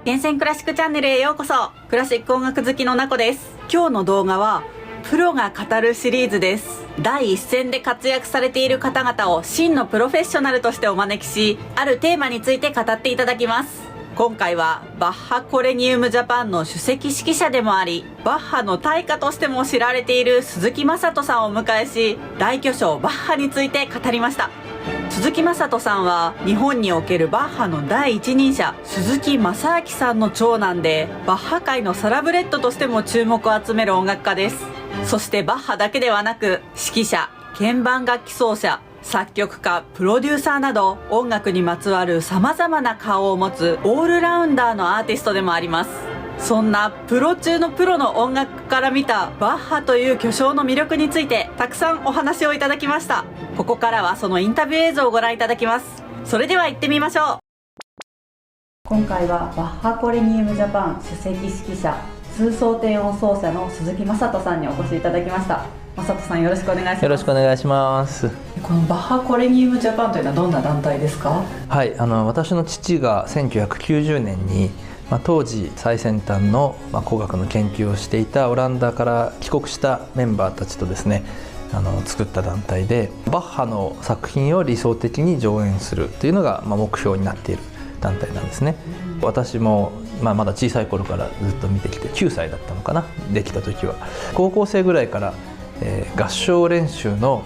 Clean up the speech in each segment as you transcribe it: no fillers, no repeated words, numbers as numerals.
厳選クラシックチャンネルへようこそ。クラシック音楽好きのなこです。今日の動画はプロが語るシリーズです。第一線で活躍されている方々を真のプロフェッショナルとしてお招きし、あるテーマについて語っていただきます。今回はバッハコレニウムジャパンの首席指揮者でもあり、バッハの大家としても知られている鈴木正人さんをお迎えし、大巨匠バッハについて語りました。鈴木正人さんは日本におけるバッハの第一人者鈴木正明さんの長男で、バッハ界のサラブレッドとしても注目を集める音楽家です。そしてバッハだけではなく、指揮者、鍵盤楽器奏者、作曲家、プロデューサーなど音楽にまつわる様々な顔を持つオールラウンダーのアーティストでもあります。そんなプロ中のプロの音楽から見たバッハという巨匠の魅力についてたくさんお話をいただきました。ここからはそのインタビュー映像をご覧いただきます。それでは行ってみましょう。今回はバッハコレニウムジャパン首席指揮者、通奏低音奏者の鈴木正人さんにお越しいただきました。正人さん、よろしくお願いします。よろしくお願いします。このバッハコレニウムジャパンというのはどんな団体ですか？はい、私の父が1990年に、当時最先端の、工学の研究をしていたオランダから帰国したメンバーたちとですね、作った団体で、バッハの作品を理想的に上演するというのが、目標になっている団体なんですね。私も、まだ小さい頃からずっと見てきて、9歳だったのかな、できた時は。高校生ぐらいから合唱練習の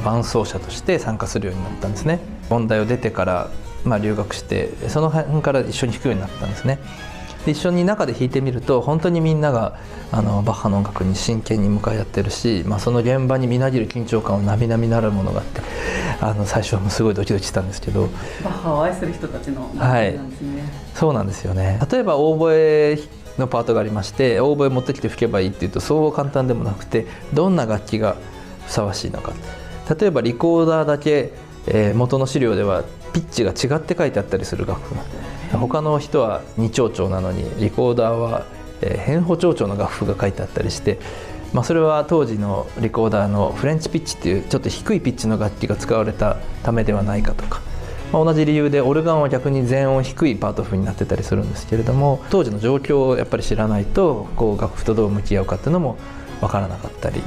伴奏者として参加するようになったんですね。音大を出てから、留学して、その辺から一緒に弾くようになったんですね。で、一緒に中で弾いてみると、本当にみんながバッハの音楽に真剣に向かい合ってるし、その現場にみなぎる緊張感を並々なるものがあって、最初はもうすごいドキドキしたんですけど、バッハを愛する人たちの団体なんですね。そうなんですよね。例えばオーボエのパートがありまして、オーボエ持ってきて吹けばいいっていうとそう簡単でもなくて、どんな楽器がふさわしいのか。例えばリコーダーだけ、元の資料ではピッチが違って書いてあったりする楽譜が、他の人は2長調なのにリコーダーは変歩長調の楽譜が書いてあったりして、それは当時のリコーダーのフレンチピッチっていうちょっと低いピッチの楽器が使われたためではないかとか、同じ理由でオルガンは逆に全音低いパート譜になってたりするんですけれども、当時の状況をやっぱり知らないと楽譜とどう向き合うかっていうのも分からなかったり、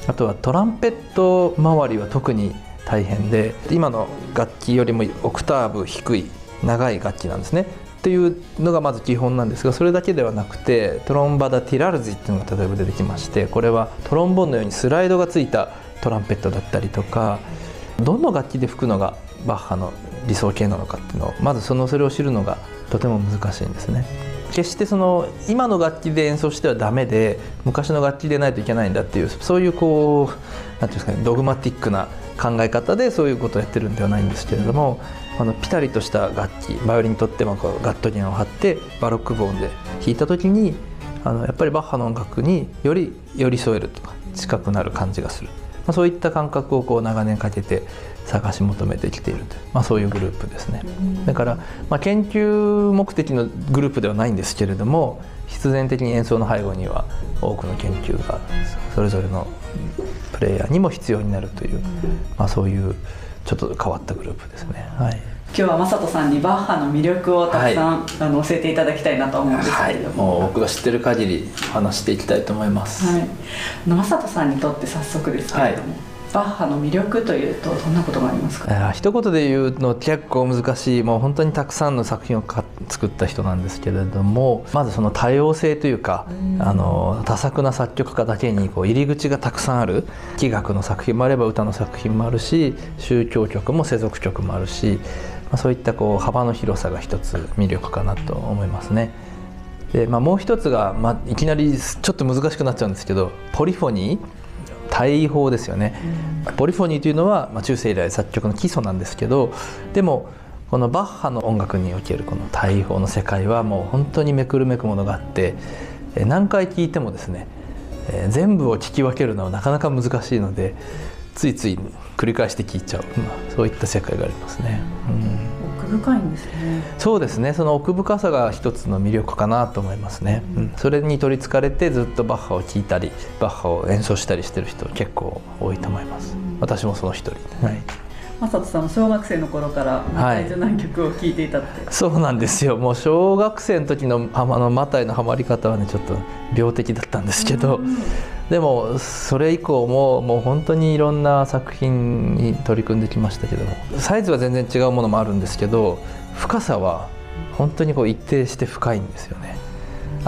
あとはトランペット周りは特に大変で、今の楽器よりもオクターブ低い長い楽器なんですねっていうのがまず基本なんですが、それだけではなくてトロンバダ・ティラルジっていうのが例えば出てきまして、これはトロンボーンのようにスライドがついたトランペットだったりとか、どの楽器で吹くのがバッハの理想形なのかっていうのを、まずそれを知るのがとても難しいんですね。決して今の楽器で演奏してはダメで、昔の楽器でないといけないんだっていう、そういうなんていうんですかね、ドグマティックな考え方でそういうことをやってるんではないんですけれども、ピタリとした楽器、バイオリンにとってもガットギアを張ってバロックボーンで弾いた時に、やっぱりバッハの音楽により寄り添えるとか近くなる感じがする、そういった感覚を長年かけて探し求めてきているという、そういうグループですね。だから、研究目的のグループではないんですけれども、必然的に演奏の背後には多くの研究がそれぞれのプレイヤーにも必要になるという、そういうちょっと変わったグループですね。はい、今日は正人さんにバッハの魅力をたくさん、教えていただきたいなと思うんですけれども、もう僕が知ってる限り話していきたいと思います。正人さんにとって早速ですけれども、バッハの魅力というとどんなことがありますか？一言で言うの結構難しい、もう本当にたくさんの作品を作った人なんですけれども、まずその多様性というか、多作な作曲家だけに入り口がたくさんある、器楽の作品もあれば歌の作品もあるし、宗教曲も世俗曲もあるし、そういった幅の広さが一つ魅力かなと思いますね。で、もう一つが、いきなりちょっと難しくなっちゃうんですけど、ポリフォニー、大法ですよね。ポリフォニーというのは、中世以来作曲の基礎なんですけど、でもこのバッハの音楽におけるこの大法の世界はもう本当にめくるめくものがあって、何回聴いてもですね、全部を聴き分けるのはなかなか難しいので、ついつい繰り返して聴いちゃう、そういった世界がありますね。奥深いんですね。そうですね、その奥深さが一つの魅力かなと思いますね。それに取りつかれてずっとバッハを聴いたりバッハを演奏したりしてる人結構多いと思います。私もその一人。正人さんも小学生の頃からマタイ・ジョナン曲を聴いていたって、そうなんですよ。もう小学生の時のマタイのハマり方はねちょっと病的だったんですけど、でもそれ以降もう本当にいろんな作品に取り組んできましたけども、サイズは全然違うものもあるんですけど、深さは本当にこう一定して深いんですよね。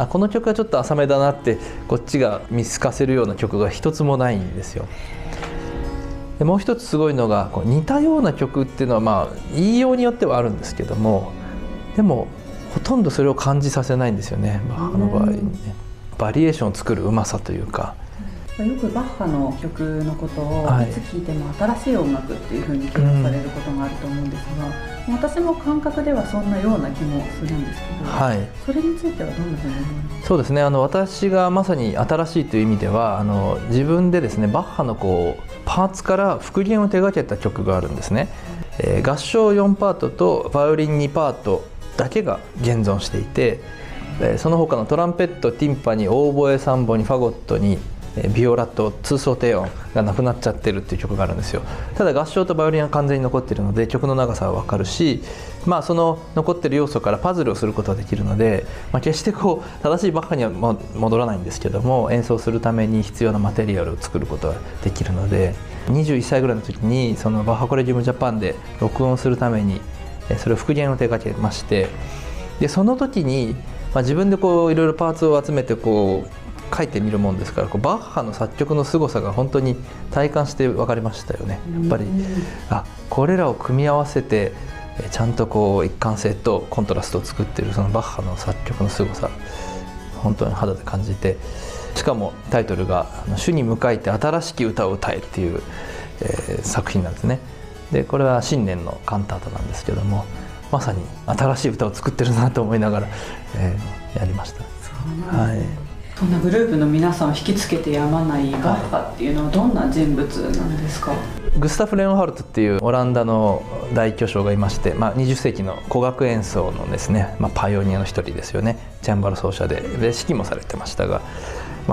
この曲はちょっと浅めだなってこっちが見透かせるような曲が一つもないんですよ。でもう一つすごいのがこう似たような曲っていうのは言いようによってはあるんですけども、でもほとんどそれを感じさせないんですよね、バッハの場合にね。バリエーションを作るうまさというか。よくバッハの曲のことをいつ聴いても新しい音楽っていうふうに形容されることがあると思うんですが、私も感覚ではそんなような気もするんですけど、それについてはどんなふうに思いますか？そうですね、私がまさに新しいという意味では自分でですね、バッハのパーツから復元を手掛けた曲があるんですね。合唱4パートとバイオリン2パートだけが現存していて、その他のトランペット、ティンパニー、オーボエ、サンボにファゴットにビオラと通奏低音がなくなっちゃってるっていう曲があるんですよ。ただ合唱とバイオリンは完全に残っているので曲の長さは分かるし、その残ってる要素からパズルをすることができるので、決して正しいバッハには戻らないんですけども、演奏するために必要なマテリアルを作ることができるので、21歳ぐらいの時にそのバッハコレジウムジャパンで録音するためにそれを復元を手掛けまして、でその時に自分でいろいろパーツを集めて書いてみるもんですから、バッハの作曲の凄さが本当に体感して分かりましたよね。やっぱりこれらを組み合わせてちゃんと一貫性とコントラストを作っているそのバッハの作曲の凄さ、本当に肌で感じて、しかもタイトルが「主に向かいて新しき歌を歌え」っていう、作品なんですね。でこれは新年のカンタータなんですけども、まさに新しい歌を作ってるなと思いながら、やりました。そんなグループの皆さんを引きつけてやまないバッハっていうのはどんな人物なんですか？グスタフ・レオンハルトっていうオランダの大巨匠がいまして、20世紀の古楽演奏のですね、パイオニアの一人ですよね。チャンバラ奏者で指揮もされてましたが、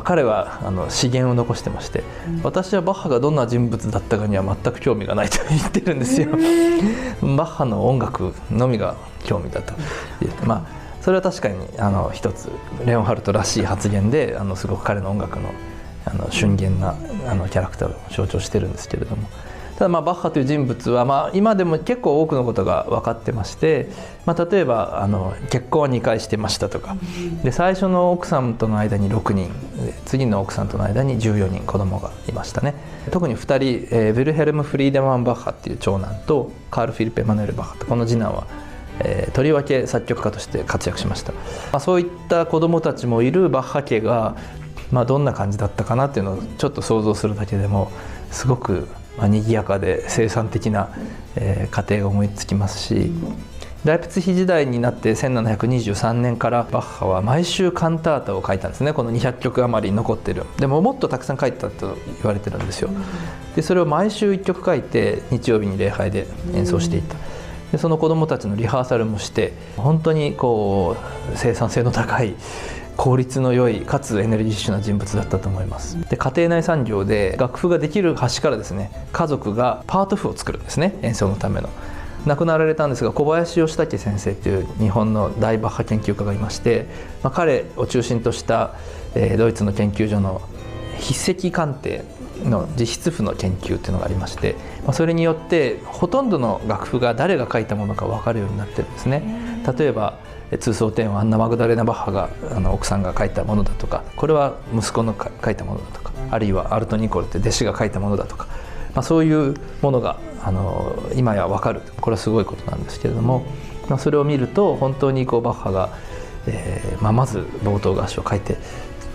彼は詩言を残してまして、私はバッハがどんな人物だったかには全く興味がないと言ってるんですよ。バッハの音楽のみが興味だと言って、それは確かに一つレオンハルトらしい発言で、すごく彼の音楽の俊厳なキャラクターを象徴してるんですけれども、ただバッハという人物は今でも結構多くのことが分かってまして、例えば結婚は2回してましたとかで、最初の奥さんとの間に6人、次の奥さんとの間に14人子供がいましたね。特に2人、ヴィルヘルム・フリーデマン・バッハっていう長男とカール・フィリップ・エマヌエル・バッハとこの次男はとりわけ作曲家として活躍しました。そういった子どもたちもいるバッハ家が、どんな感じだったかなっていうのをちょっと想像するだけでもすごく賑やかで生産的な家庭が思いつきますし、ライプツィヒ時代になって1723年からバッハは毎週カンタータを書いたんですね。この200曲余り残ってる。でももっとたくさん書いたと言われてるんですよ。でそれを毎週1曲書いて日曜日に礼拝で演奏していた。でその子どもたちのリハーサルもして、本当に生産性の高い効率の良いかつエネルギッシュな人物だったと思います。で家庭内産業で楽譜ができる端からですね、家族がパート譜を作るんですね、演奏のための。亡くなられたんですが、小林義武先生という日本の大バッハ研究家がいまして、彼を中心とした、ドイツの研究所の筆跡鑑定の自筆譜の研究っていうのがありまして、それによってほとんどの楽譜が誰が書いたものか分かるようになってるんですね。例えば通奏低音アンナ・マグダレーナ・バッハが奥さんが書いたものだとか、これは息子の書いたものだとか、あるいはアルト・ニコルって弟子が書いたものだとか、そういうものが今や分かる。これはすごいことなんですけれども、それを見ると本当にバッハが、まず冒頭合唱を書いて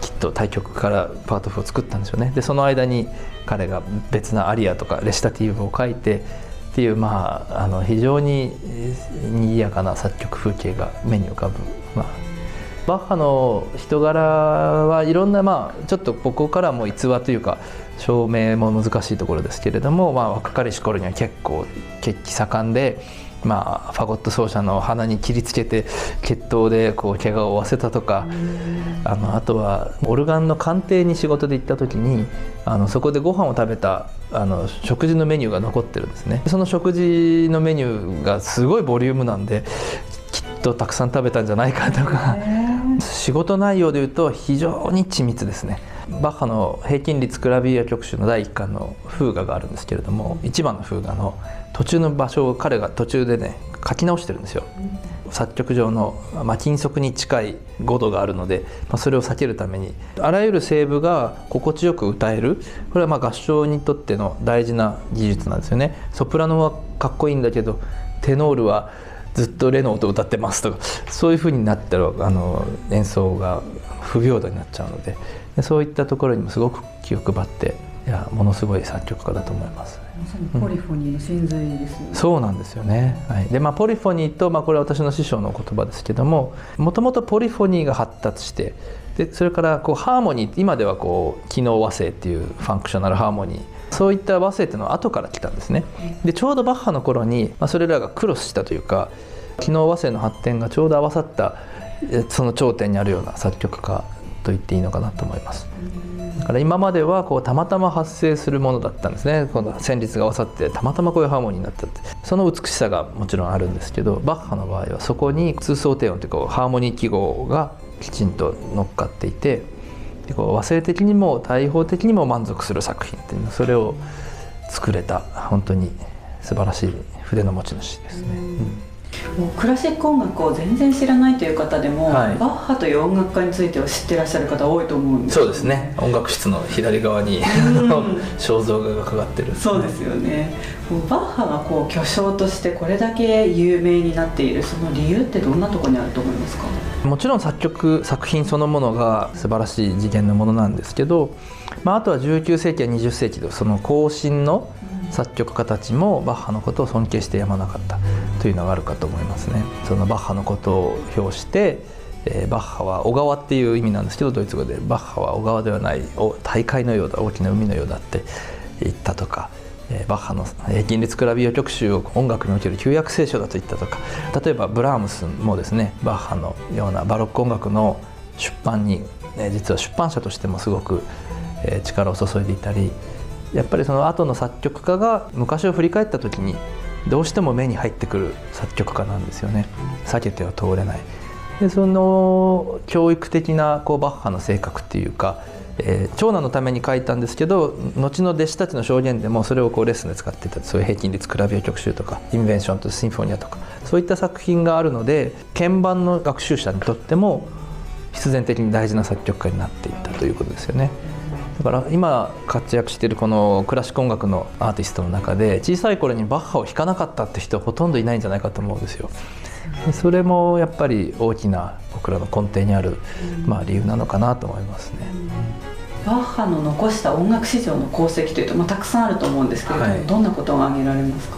きっと対曲からパート譜を作ったんですよね。でその間に彼が別なアリアとかレシタティーブを書いてっていう、非常に賑やかな作曲風景が目に浮かぶ。バッハの人柄はいろんな、ちょっとここからも逸話というか証明も難しいところですけれども、若かりし頃には結構血気盛んで、ファゴット奏者の鼻に切りつけて決闘でこう怪我を負わせたとか、あとはオルガンの鑑定に仕事で行った時にそこでご飯を食べた食事のメニューが残ってるんですね。その食事のメニューがすごいボリュームなんできっとたくさん食べたんじゃないかとか仕事内容でいうと非常に緻密ですね。バッハの平均律クラビア曲集の第1巻のフーガがあるんですけれども、1番のフーガの途中の場所を彼が途中でね書き直してるんですよ。作曲上の、禁則に近い語度があるので、それを避けるためにあらゆる声部が心地よく歌える、これは合唱にとっての大事な技術なんですよね。ソプラノはかっこいいんだけどテノールはずっとレの音を歌ってますとか、そういう風になったら演奏が不平等になっちゃうので、そういったところにもすごく気を配って、ものすごい作曲家だと思います。まさにポリフォニーの真髄ですよね。そうなんですよね。はい、でポリフォニーと、これは私の師匠の言葉ですけども、もともとポリフォニーが発達して、でそれからハーモニー、今では機能和声っていうファンクショナルハーモニー、そういった和声っていうのは後から来たんですね。でちょうどバッハの頃に、それらがクロスしたというか、機能和声の発展がちょうど合わさったその頂点にあるような作曲家と言っていいのかなと思います。だから今まではたまたま発生するものだったんですね。この旋律が合わさってたまたまこういうハーモニーになったって、その美しさがもちろんあるんですけど、バッハの場合はそこに通奏低音というハーモニー記号がきちんと乗っかっていて、で和声的にも対法的にも満足する作品っていうの、それを作れた本当に素晴らしい筆の持ち主ですね。もうクラシック音楽を全然知らないという方でも、バッハという音楽家については知ってらっしゃる方多いと思うんです。そうですね。音楽室の左側に肖像画がかかってる。そうですよね。バッハが巨匠としてこれだけ有名になっているその理由ってどんなところにあると思いますか？もちろん作品そのものが素晴らしい次元のものなんですけど、あとは19世紀や20世紀のその後進の作曲家たちもバッハのことを尊敬してやまなかったというのがあるかと思いますね。そのバッハのことを表して、バッハは小川っていう意味なんですけど、ドイツ語でバッハは小川ではない大海のようだ、大きな海のようだって言ったとか、バッハの平均律クラビア曲集を音楽における旧約聖書だと言ったとか、例えばブラームスもですね、バッハのようなバロック音楽の出版に、実は出版社としてもすごく力を注いでいたり、やっぱりその後の作曲家が昔を振り返った時にどうしても目に入ってくる作曲家なんですよね。避けては通れない。でその教育的なバッハの性格っていうか、長男のために書いたんですけど、後の弟子たちの証言でもそれをレッスンで使っていた、そういう平均律クラビア曲集とかインベンションとシンフォニアとか、そういった作品があるので、鍵盤の学習者にとっても必然的に大事な作曲家になっていったということですよね。だから今活躍しているこのクラシック音楽のアーティストの中で、小さい頃にバッハを弾かなかったって人はほとんどいないんじゃないかと思うんですよ。でそれもやっぱり大きな僕らの根底にある、理由なのかなと思いますね。バッハの残した音楽史上の功績というと、たくさんあると思うんですけれども、どんなことが挙げられますか？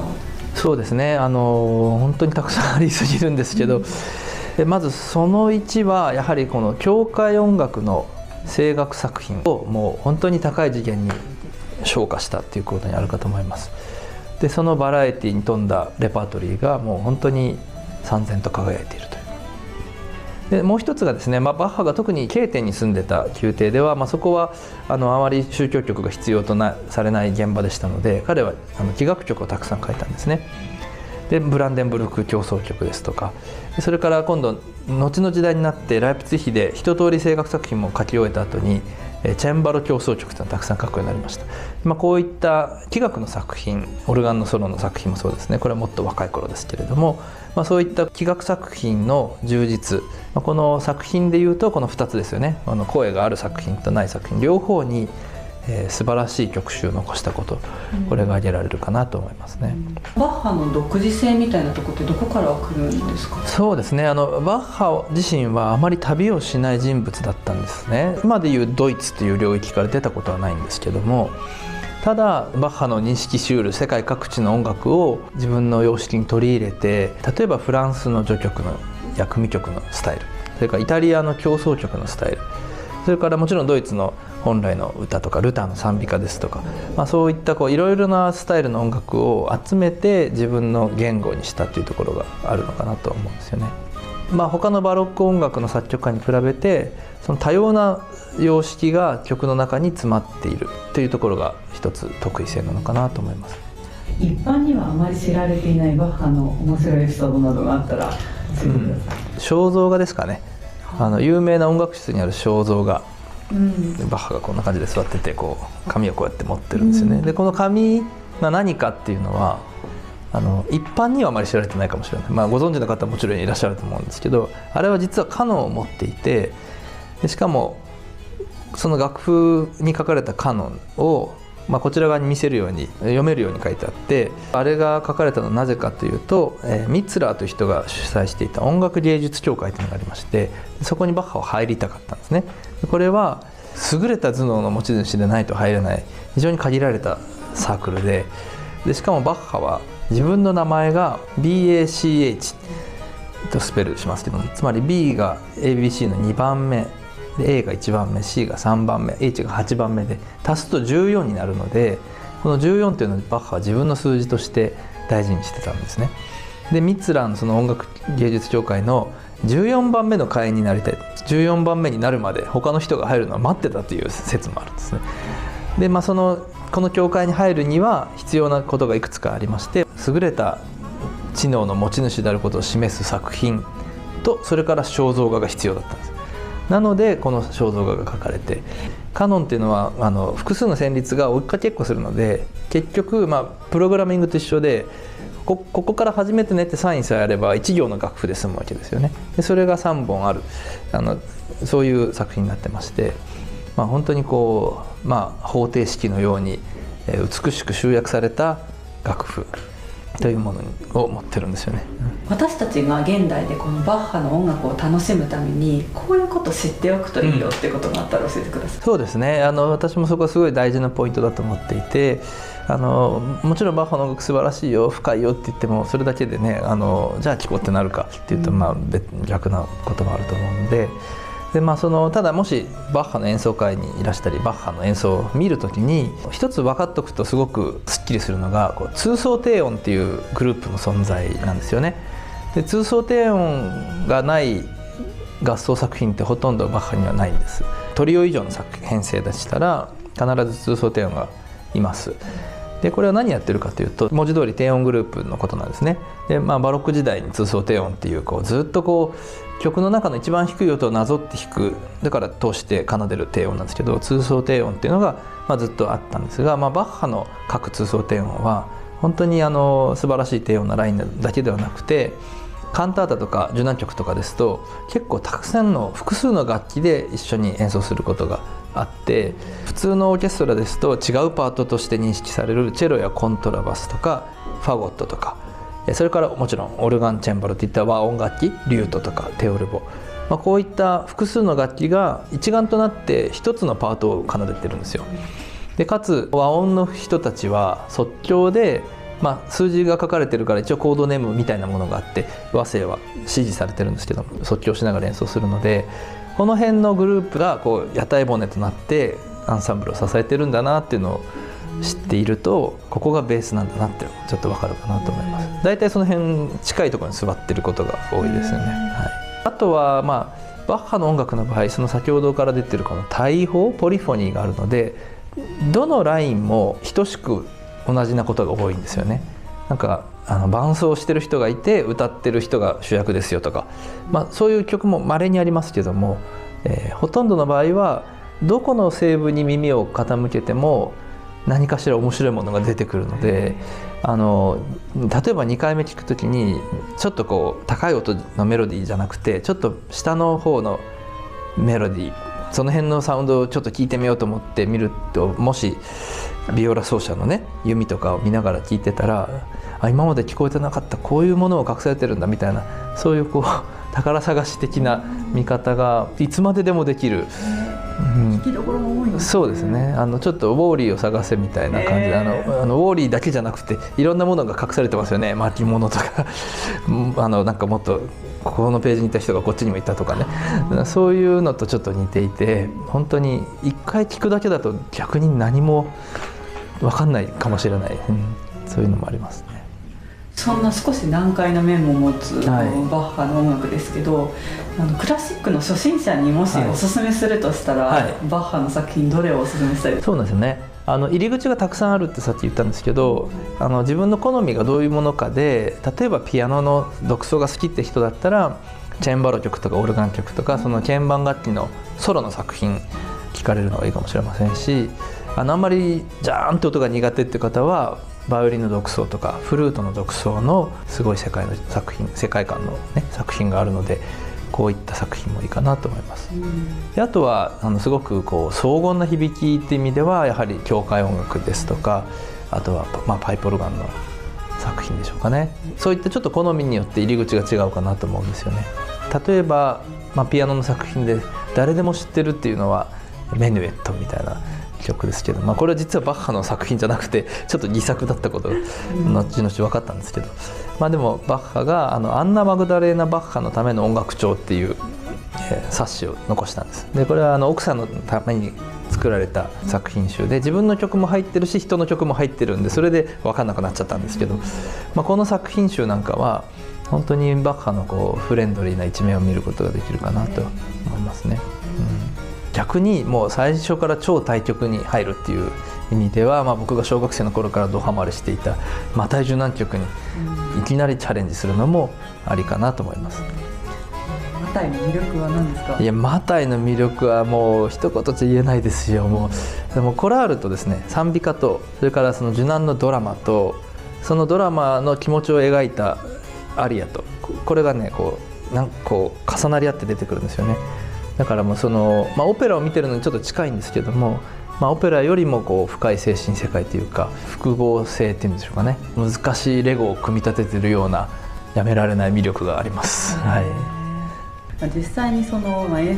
そうですね、本当にたくさんありすぎるんですけど、まずその1はやはりこの教会音楽の声楽作品をもう本当に高い次元に昇華したっていうことにあるかと思います。でそのバラエティに富んだレパートリーがもう本当に燦然と輝いているという。でもう一つがですね、バッハが特にケーテンに住んでた宮廷では、そこはあまり宗教曲が必要とされない現場でしたので、彼は器楽曲をたくさん書いたんですね。でブランデンブルク協奏曲ですとか、それから今度後の時代になってライプツィヒで一通り声楽作品も書き終えた後にチェンバロ協奏曲というのをたくさん書くようになりました。こういった器楽の作品、オルガンのソロの作品もそうですね、これはもっと若い頃ですけれども、そういった器楽作品の充実、この作品でいうとこの2つですよね。声がある作品とない作品両方に素晴らしい曲集を残したこと、これが挙げられるかなと思いますね。バッハの独自性みたいなところってどこから来るんですか？そうですね、バッハ自身はあまり旅をしない人物だったんですね。今でいうドイツという領域から出たことはないんですけども、ただバッハの認識しうる世界各地の音楽を自分の様式に取り入れて、例えばフランスの序曲の薬味曲のスタイル、それからイタリアの協奏曲のスタイル、それからもちろんドイツの本来の歌とかルターの賛美歌ですとか、そういったいろいろなスタイルの音楽を集めて自分の言語にしたっていうところがあるのかなと思うんですよね。他のバロック音楽の作曲家に比べてその多様な様式が曲の中に詰まっているというところが一つ得意性なのかなと思います。一般にはあまり知られていないバッハの面白いエピソードなどがあったら教えてください。肖像画ですかね。有名な音楽室にある肖像画、バッハがこんな感じで座ってて紙をこうやって持ってるんですよね。でこの紙が何かっていうのは一般にはあまり知られてないかもしれない、ご存知の方はもちろんいらっしゃると思うんですけど、あれは実はカノンを持っていて、でしかもその楽譜に書かれたカノンを、こちら側に見せるように読めるように書いてあって、あれが書かれたのはなぜかというと、ミッツラーという人が主催していた音楽芸術協会というのがありまして、そこにバッハは入りたかったんですね。これは優れた頭脳の持ち主でないと入れない非常に限られたサークルで、しかもバッハは自分の名前が BACH とスペルしますけども、つまり B が ABC の2番目で A が1番目 C が3番目 H が8番目で足すと14になるので、この14というのをバッハは自分の数字として大事にしてたんですね。でミッツラーのその音楽芸術協会の14番目の会員になりたい、14番目になるまで他の人が入るのは待ってたという説もあるんですね。でこの教会に入るには必要なことがいくつかありまして、優れた知能の持ち主であることを示す作品と、それから肖像画が必要だったんです。なのでこの肖像画が描かれて、カノンっていうのは複数の旋律が追いかけっこするので、結局プログラミングと一緒でここから初めてねってサインさえあれば1行の楽譜で済むわけですよね。でそれが3本あるそういう作品になってまして、本当に方程式のように美しく集約された楽譜というものを持ってるんですよね。私たちが現代でこのバッハの音楽を楽しむためにこういうこと知っておくといいよってことがあったら教えてください。そうですね、私もそこはすごい大事なポイントだと思っていて、もちろんバッハの音楽素晴らしいよ深いよって言ってもそれだけでねじゃあ聴こうってなるかっていうと逆なこともあると思うので、ただもしバッハの演奏会にいらしたりバッハの演奏を見るときに一つ分かっておくとすごくすっきりするのが通奏低音っていうグループの存在なんですよね。で通奏低音がない合奏作品ってほとんどバッハにはないんです。トリオ以上の編成でしたら必ず通奏低音がいます。でこれは何やってるかというと文字通り低音グループのことなんですね。で、バロック時代に通奏低音っていうずっと曲の中の一番低い音をなぞって弾く、だから通して奏でる低音なんですけど、通奏低音っていうのがずっとあったんですが、バッハの各通奏低音は本当に素晴らしい低音なラインだけではなくて、カンタータとか受難曲とかですと結構たくさんの複数の楽器で一緒に演奏することがあって、普通のオーケストラですと違うパートとして認識されるチェロやコントラバスとかファゴットとか、それからもちろんオルガンチェンバロといった和音楽器、リュートとかテオルボ、こういった複数の楽器が一丸となって一つのパートを奏でてるんですよ。でかつ和音の人たちは即興で、数字が書かれてるから一応コードネームみたいなものがあって和声は指示されてるんですけど即興しながら演奏するので、この辺のグループが屋台骨となってアンサンブルを支えてるんだなっていうのを知っていると、ここがベースなんだなってちょっと分かるかなと思います。だいたいその辺近いところに座ってることが多いですよね。あとはバッハの音楽の場合、その先ほどから出てるこの対法ポリフォニーがあるので、どのラインも等しく同じなことが多いんですよね。伴奏してる人がいて歌ってる人が主役ですよとか、そういう曲も稀にありますけども、ほとんどの場合はどこの声部に耳を傾けても何かしら面白いものが出てくるので、例えば2回目聞くときにちょっと高い音のメロディーじゃなくてちょっと下の方のメロディー、その辺のサウンドをちょっと聞いてみようと思って見ると、もしビオラ奏者のね弓とかを見ながら聞いてたら、今まで聞こえてなかったこういうものを隠されてるんだみたいな、そういう宝探し的な見方がいつまででもできる。聞きどころも多いんですね。そうですね、ちょっとウォーリーを探せみたいな感じで、ウォーリーだけじゃなくていろんなものが隠されてますよね。巻物とかなんかもっとここのページにいた人がこっちにもいたとかね、そういうのとちょっと似ていて、本当に一回聞くだけだと逆に何も分かんないかもしれない、そういうのもありますね。そんな少し難解な面も持つ、はい、バッハの音楽ですけど、クラシックの初心者にもしおすすめするとしたら、はい、バッハの作品どれをおすすめしたいですか？そうなんですよね。入り口がたくさんあるってさっき言ったんですけど、自分の好みがどういうものかで、例えばピアノの独奏が好きって人だったらチェンバロ曲とかオルガン曲とか、その鍵盤楽器のソロの作品聴かれるのがいいかもしれませんし、あんまりジャーンって音が苦手って方はバイオリンの独奏とかフルートの独奏のすごい世界観の、ね、作品があるので、こういった作品もいいかなと思います。であとはすごく荘厳な響きっていう意味ではやはり教会音楽ですとか、あとは、パイプオルガンの作品でしょうかね。そういったちょっと好みによって入り口が違うかなと思うんですよね。例えば、ピアノの作品で誰でも知ってるっていうのはメヌエットみたいな曲ですけど、これは実はバッハの作品じゃなくてちょっと偽作だったことが後々分かったんですけど、でもバッハがアンナ・マグダレーナ・バッハのための音楽帳っていう冊子を残したんです。でこれは奥さんのために作られた作品集で、自分の曲も入ってるし人の曲も入ってるんで、それで分かんなくなっちゃったんですけど、この作品集なんかは本当にバッハのフレンドリーな一面を見ることができるかなと思いますね。逆にもう最初から超大曲に入るっていう意味では、僕が小学生の頃からドハマりしていたマタイ受難曲にいきなりチャレンジするのもありかなと思います。マタイの魅力は何ですか？いや、マタイの魅力はもう一言じゃ言えないですよ。でもコラールとですね、賛美歌と、それからその受難のドラマと、そのドラマの気持ちを描いたアリアと、これがね重なり合って出てくるんですよね。だからもうオペラを見てるのにちょっと近いんですけども、オペラよりも深い精神世界というか複合性っていうんでしょうかね、難しいレゴを組み立ててるようなやめられない魅力があります。はい、実際に演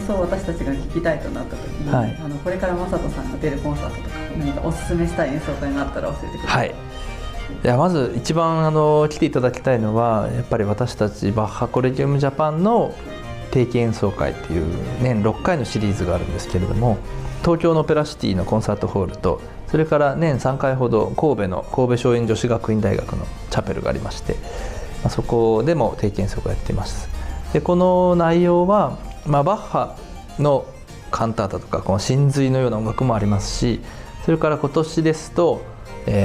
奏を私たちが聴きたいとなった時に、はい、これから正人さんが出るコンサートとか何かおすすめしたい演奏会があったら教えてください。はい、いやまず一番来ていただきたいのは、やっぱり私たちバッハコレギウムジャパンの定期演奏会っていう年6回のシリーズがあるんですけれども、東京のオペラシティのコンサートホールと、それから年3回ほど神戸松蔭女子学院大学のチャペルがありまして、そこでも定期演奏会をやっています。でこの内容は、バッハのカンタータとかこの神髄のような音楽もありますし、それから今年ですと、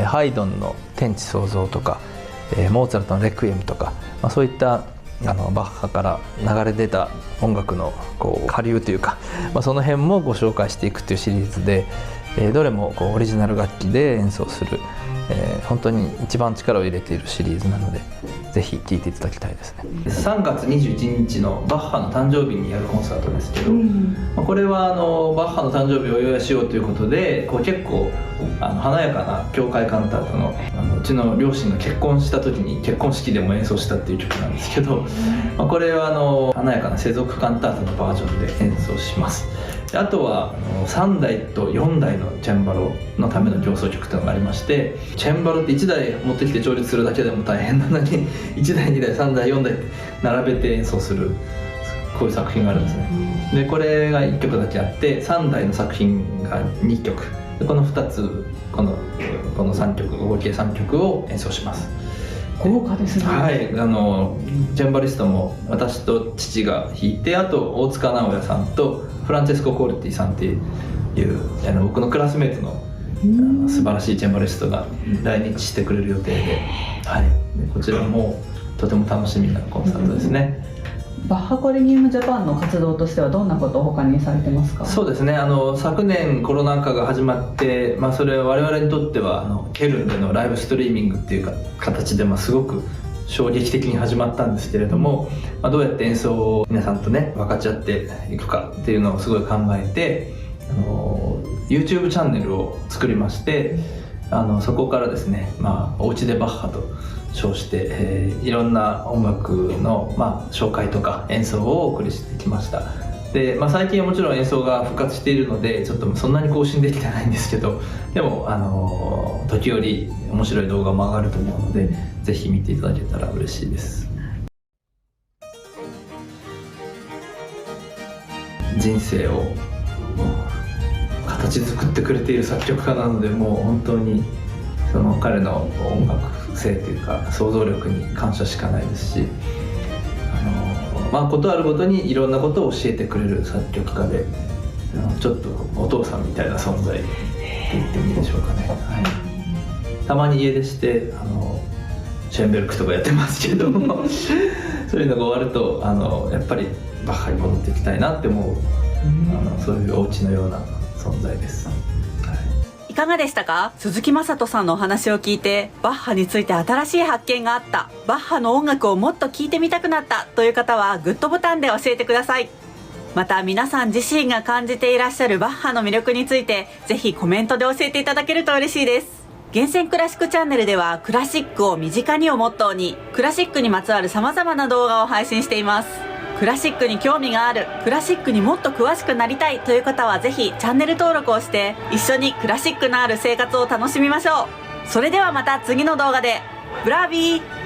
ハイドンの天地創造とか、モーツァルトのレクイエムとか、そういったバッハから流れ出た音楽の下流というか、その辺もご紹介していくというシリーズで、どれもオリジナル楽器で演奏する、本当に一番力を入れているシリーズなので、ぜひ聴いていただきたいですね。3月21日のバッハの誕生日にやるコンサートですけど、これはバッハの誕生日をお祝いしようということで、結構華やかな教会カンタートのうちの両親が結婚した時に結婚式でも演奏したっていう曲なんですけど、これは華やかな世俗カンタートのバージョンで演奏します。あとは3台と4台のチェンバロのための協奏曲というのがありまして、チェンバロって1台持ってきて調律するだけでも大変なのに1台2台3台4台並べて演奏する、こういう作品があるんですね。でこれが1曲だけあって、3台の作品が2曲で、この2つこの3曲合計3曲を演奏します。豪華ですね。はい、チェンバリストも私と父が弾いて、あと大塚直也さんとフランチェスコ・コルティさんっていう僕のクラスメートの素晴らしいチェンバリストが来日してくれる予定で、はい、でこちらもとても楽しみなコンサートですね。バッハコレギウムジャパンの活動としてはどんなことを他にされてますか？そうですね、昨年コロナ禍が始まって、それは我々にとってはケルンでのライブストリーミングっていう形ですごく衝撃的に始まったんですけれども、どうやって演奏を皆さんとね分かち合っていくかっていうのをすごい考えて、YouTube チャンネルを作りまして、そこからですね、おうちでバッハと称して、いろんな音楽の、紹介とか演奏をお送りしてきました。で、最近はもちろん演奏が復活しているので、ちょっとそんなに更新できてないんですけど、でも時折面白い動画も上がると思うので、ぜひ見ていただけたら嬉しいです。人生を形作ってくれている作曲家なので、もう本当にその彼の音楽性というか想像力に感謝しかないですし、ことあるごとにいろんなことを教えてくれる作曲家で、ちょっとお父さんみたいな存在って言ってもいいでしょうかね。はい、たまに家出してシェーンベルクとかやってますけどもそういうのが終わるとやっぱりバッハに戻っていきたいなって思う、そういうお家のような存在です。いかがでしたか？鈴木雅人さんのお話を聞いて、バッハについて新しい発見があった、バッハの音楽をもっと聴いてみたくなったという方はグッドボタンで教えてください。また皆さん自身が感じていらっしゃるバッハの魅力について、ぜひコメントで教えていただけると嬉しいです。厳選クラシックチャンネルでは、クラシックを身近にをモットーに、クラシックにまつわる様々な動画を配信しています。クラシックに興味がある、クラシックにもっと詳しくなりたいという方はぜひチャンネル登録をして、一緒にクラシックのある生活を楽しみましょう。それではまた次の動画で。ブラビー。